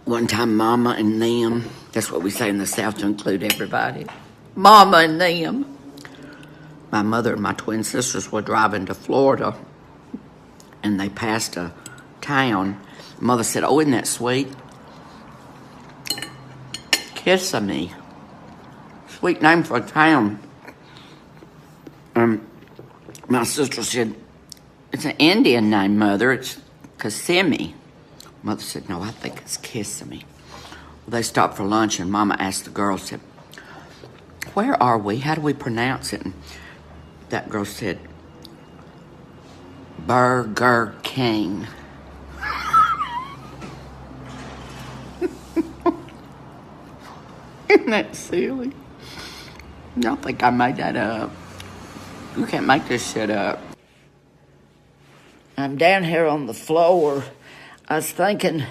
One time, Mama and them, that's what we say in the South to include everybody. Mama and them. My mother and my twin sisters were driving to Florida, and they passed a town. Mother said, "Oh, isn't that sweet? Kissimmee. Sweet name for a town." My sister said, "It's an Indian name, Mother. It's Kissimmee." Mother said, "No, I think it's Kissimmee." Well, they stopped for lunch, and Mama asked the girl, said, "Where are we? How do we pronounce it?" And that girl said, "Burger King." Isn't that silly? I don't think I made that up. You can't make this shit up. I'm down here on the floor. I was thinking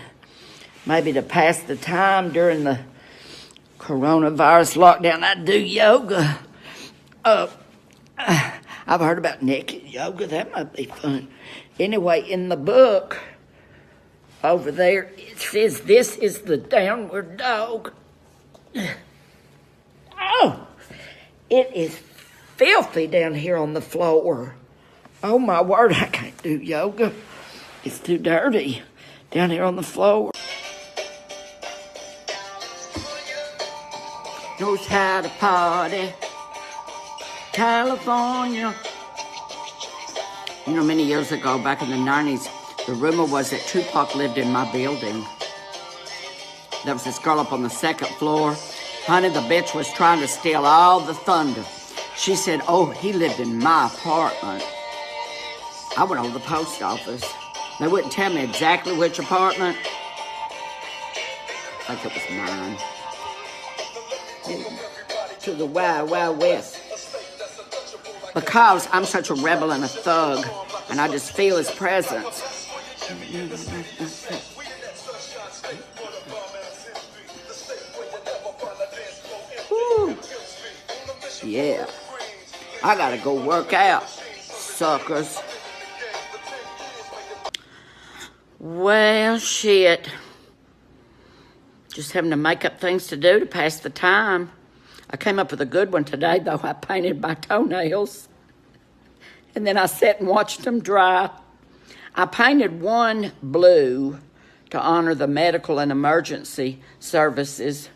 maybe to pass the time during the coronavirus lockdown, I'd do yoga. I've heard about naked yoga. That might be fun. Anyway, in the book over there, it says this is the downward dog. Oh, it is filthy down here on the floor. Oh, my word, I can't do yoga. It's too dirty down here on the floor. Knows how to party. California. You know, many years ago, back in the 90s, the rumor was that Tupac lived in my building. There was this girl up on the second floor. Honey, the bitch was trying to steal all the thunder. She said, "Oh, he lived in my apartment." I went over to the post office. They wouldn't tell me exactly which apartment. I think it was mine. To the Wild Wild West. Because I'm such a rebel and a thug, and I just feel his presence. Woo. Yeah. I gotta go work out, suckers. Well, shit. Just having to make up things to do to pass the time. I came up with a good one today, though. I painted my toenails. And then I sat and watched them dry. I painted one blue to honor the medical and emergency services.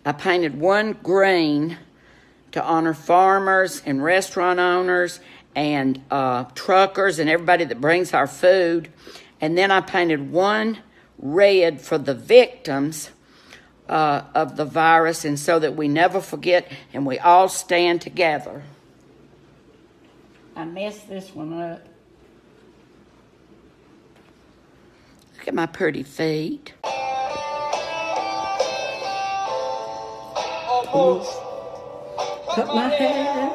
I painted one green to honor farmers and restaurant owners and truckers and everybody that brings our food. And then I painted one red for the victims of the virus, and so that we never forget and we all stand together. I messed this one up. Look at my pretty feet. Cut my hair.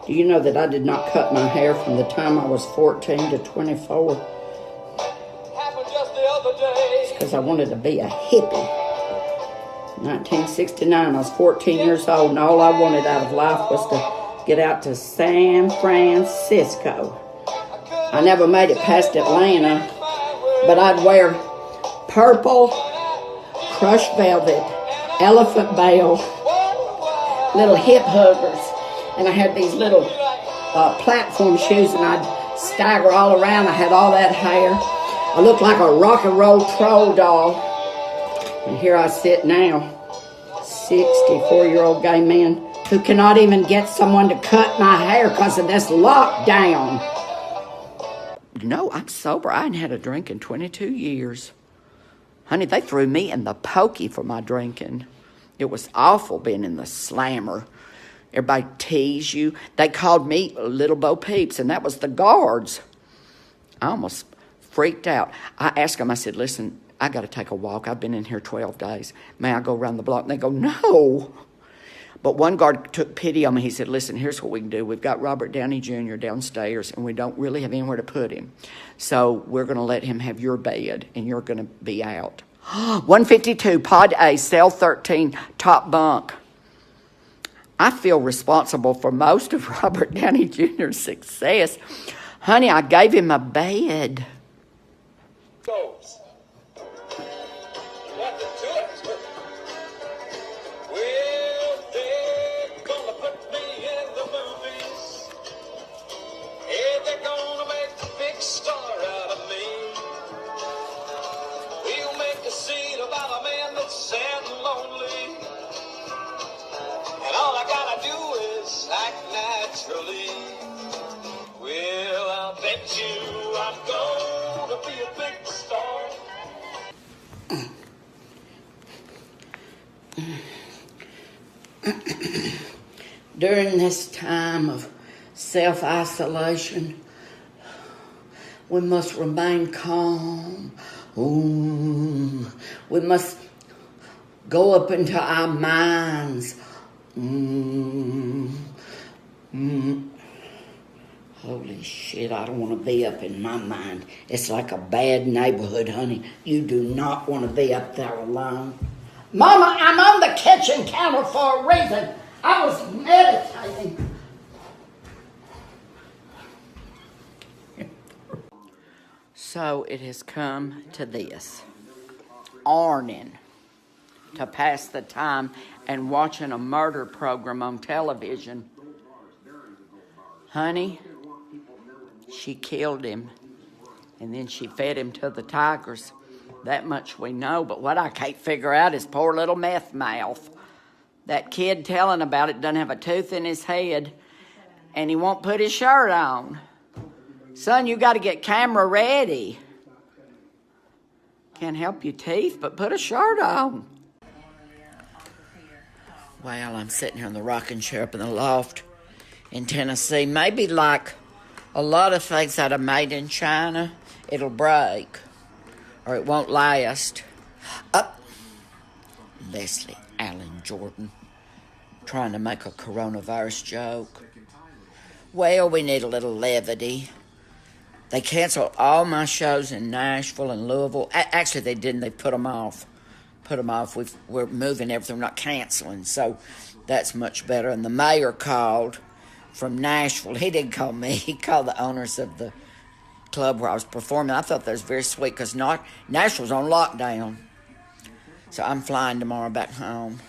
Do you know that I did not cut my hair from the time I was 14 to 24? It's because I wanted to be a hippie. 1969, I was 14 years old, and all I wanted out of life was to get out to San Francisco. I never made it past Atlanta, but I'd wear purple, crushed velvet, elephant bell, little hip huggers, and I had these little platform shoes, and I'd stagger all around. I had all that hair. I looked like a rock and roll troll doll. And here I sit now, 64-year-old gay man who cannot even get someone to cut my hair because of this lockdown. No, I'm sober. I hadn't had a drink in 22 years. Honey, they threw me in the pokey for my drinking. It was awful being in the slammer. Everybody teased you. They called me Little Bo Peeps, and that was the guards. I almost freaked out. I asked them, I said, "Listen, I got to take a walk. I've been in here 12 days. May I go around the block?" And they go, "No." But one guard took pity on me. He said, "Listen, here's what we can do. We've got Robert Downey Jr. downstairs, and we don't really have anywhere to put him. So we're going to let him have your bed, and you're going to be out." 152, Pod A, Cell 13, top bunk. I feel responsible for most of Robert Downey Jr.'s success. Honey, I gave him a bed. Goes. Nothing to it. Well, they're gonna put me in the movies. Hey, they're gonna make a big star out of me. We'll make a scene about a man that's sad and lonely. And all I gotta do is act naturally. Well, I'll bet you I'm gonna be a big star. During this time of self-isolation, we must remain calm. Ooh, we must go up into our minds. Holy shit, I don't want to be up in my mind. It's like a bad neighborhood, honey. You do not want to be up there alone. Mama, I'm on the kitchen counter for a reason. I was meditating. So it has come to this. Arning to pass the time and watching a murder program on television. Honey, she killed him, and then she fed him to the tigers. That much we know, but what I can't figure out is poor little meth mouth. That kid telling about it doesn't have a tooth in his head, and he won't put his shirt on. Son, you got to get camera ready. Can't help your teeth, but put a shirt on. Well, I'm sitting here in the rocking chair up in the loft in Tennessee. Maybe like a lot of things that are made in China, it'll break or it won't last. Up, Leslie Allen Jordan trying to make a coronavirus joke. Well, we need a little levity. They canceled all my shows in Nashville and Louisville. Actually, they didn't. They put them off. We're moving everything, we're not canceling. So that's much better. And the mayor called from Nashville. He didn't call me. He called the owners of the club where I was performing. I thought that was very sweet because Nashville's on lockdown. So I'm flying tomorrow back home.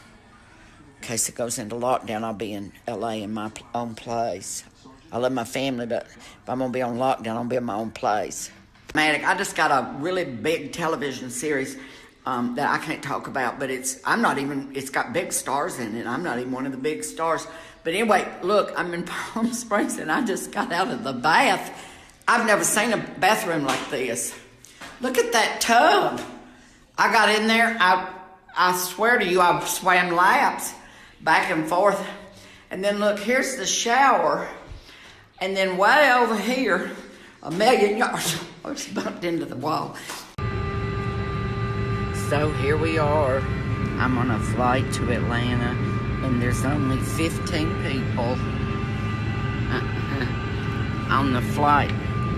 In case it goes into lockdown, I'll be in L.A. in my own place. I love my family, but if I'm going to be on lockdown, I'll be in my own place. I just got a really big television series that I can't talk about, but it's got big stars in it. I'm not even one of the big stars. But anyway, look, I'm in Palm Springs, and I just got out of the bath. I've never seen a bathroom like this. Look at that tub. I got in there. I swear to you, I swam laps back and forth. And then look, here's the shower. And then way over here, a million yards, I was bumped into the wall. So here we are. I'm on a flight to Atlanta, and there's only 15 people on the flight.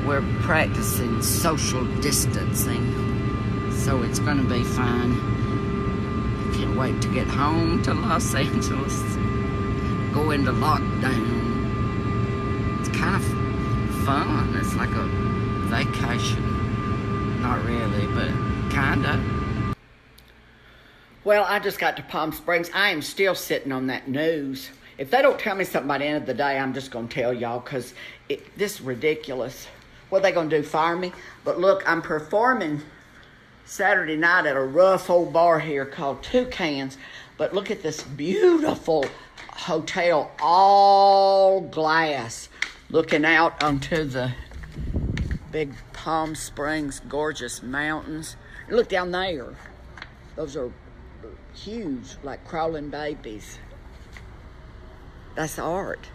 We're practicing social distancing, so it's going to be fun. I can't wait to get home to Los Angeles, go into lockdown. It's kind of fun. It's like a vacation. Not really, but kind of. Well, I just got to Palm Springs. I am still sitting on that news. If they don't tell me something by the end of the day, I'm just going to tell y'all because this is ridiculous. What are they going to do, fire me? But look, I'm performing Saturday night at a rough old bar here called Toucans. But look at this beautiful hotel, all glass, looking out onto the big Palm Springs, gorgeous mountains. Look down there. Those are huge, like crawling babies. That's art.